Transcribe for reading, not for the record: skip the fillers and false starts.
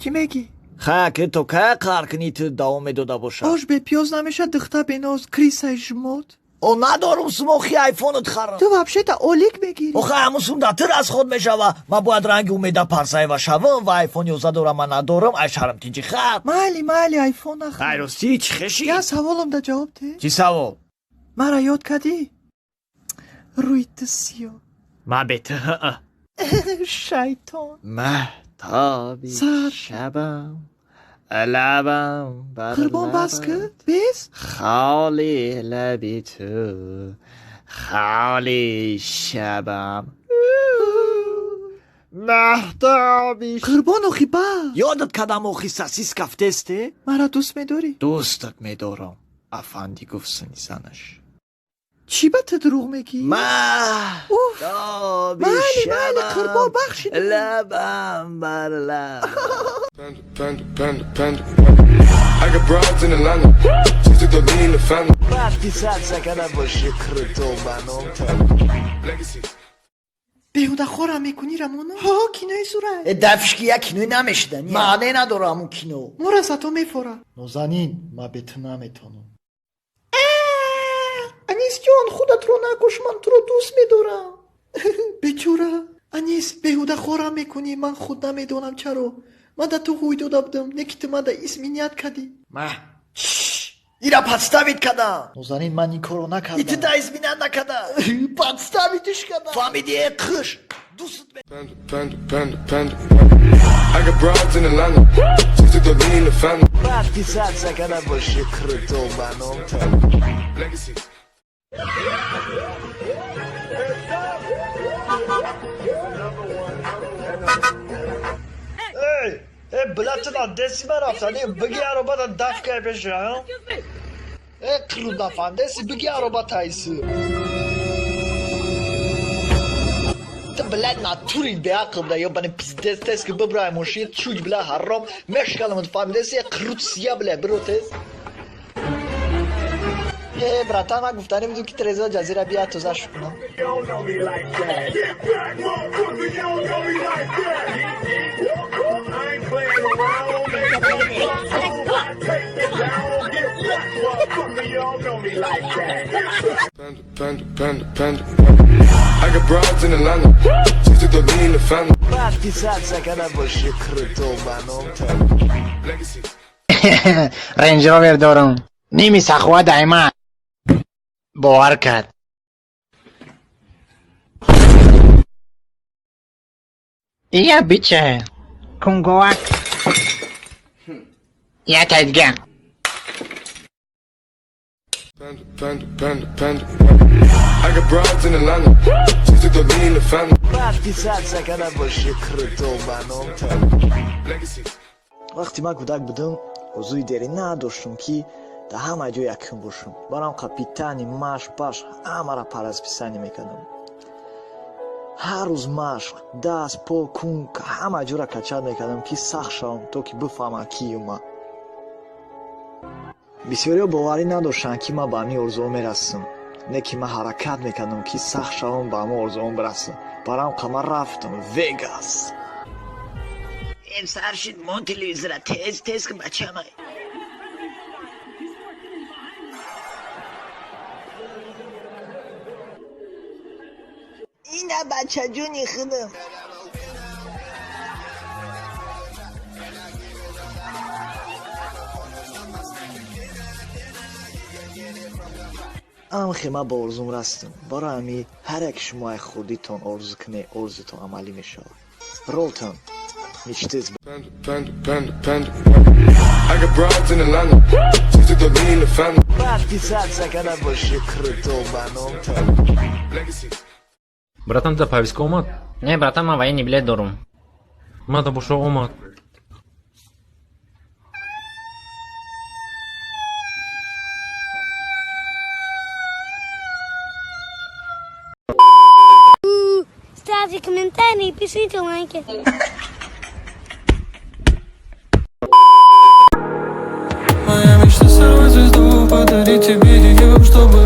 چی میگی؟ که تو که قرکنیت دوام داده باشه آش به پیاز نمیشه دخته بناز کریسای جمود او ندارم سموخی ایفونت خرم تو وابشه تا اولیک بگیری اوخه همون داتر از خود میشوه ما باید رنگ اومیده پرسای و شوم و ایفون 11 دارم من ندارم ای شرم تیجی خب مالی ایفون نخواه ایراستی چی خشی؟ یا سوالم دا جواب ده چی سوال؟ مرا یاد کردی؟ روی تسیو ما بته شیطان مهتابی سر. شبم لبم بر قربان بس لبم کرد؟ بیس؟ خالی لبی تو خالی شبم مهتابی قربان اخی با یادت کدام اوخی ساسیس کفتسته؟ مرا دوست میداری؟ دوستت میدارم افندی گفت سنی زنش چی به تو دروغ میگی؟ مهتابی مالی قربان بخشید لبم بر لب I got broads in Atlanta. Just to throw me in the family. وقتی سر سکنه با شکر تو بنام Legacy. بیهوده خورم میکنی رمانو؟ ها کینوی صورت دفشکی یک کینوی نمیشدنی معنی نداره همون کینو مرا تو میفوره نازنین ما به تو نمیتونم انیس جان خودت رو نکش من تو رو دوست میدارم بچورا انیس بیهوده خورم میکنی من خود نمیدونم چرا من دا تو هوی داده بودم نکی تو من دا اسمینیت کردی ما ایرا پدستوید کده نازنین من این کارو نکردم ایتی دا ازمینت نکده پدستویدش کده فهمیدی قش دوست Panda. I got broads in Atlanta. Just to throw me in the family. وقتی سر سکنه با شکر تو بنام Legacy. بلاتنا دستی من رفتنی بگی عربا دا دف که بشه ها قلو دفن دستی بگی عربا تایسی تا بلد ناتوری به عقب دا یا بانی پیز دست که ببرای موشید چوج بلا حرام مشکل من فهم دستی قروت سیا بلا برو تز براتان ما گفتنی میدون که ترزا جزیره بیا توزش کنم Panda. I got broads in Atlanta. Just to throw me in the family. وقتی سر سکنه با شکر تو بنام Legacy. رنج روور دارم نیمی سخوه دایما باور کرد یا بیچه کنگوک یا تدگه Panda. I got broads in Atlanta. Just to throw me in the family. وقتی سر سکنه با شکر تو بنام Legacy. وقتی من کودک بودم حضوری دری نداشتم که در همه جا یکم باشم برام کپیتانی مشق باش همه را پرسپیسانی میکردم هر روز مشق دست پا کون که همه جا را کچل میکردم که سخت شوم تا که بفهمم کی ما بسیاری باوری نداشتن که من به همین ارزو میرسم نه که من حرکت میکردم که سخت شوم به همین ارزو برسم برام قمر رفتم ویگاس امسر شد من تلویزر تیز که بچه همه اینه بچه جونی خودم ام خیمه با ارزوم رستم برای همی هر یک شما خودیتون ارزو کنه ارزوتون عملی میشه رولتون نیشتیز Panda. I got broads in Atlanta. Just to throw me in the family. وقتی سر سکنه با شکر تو بنام Legacy. Братан, да повязка умат? نه براتم من военный билет دارم Мада бошо умат. Ставьте комментарии и пишите лайки. Моя мечта сорвать звезду, подарить тебе ее, чтобы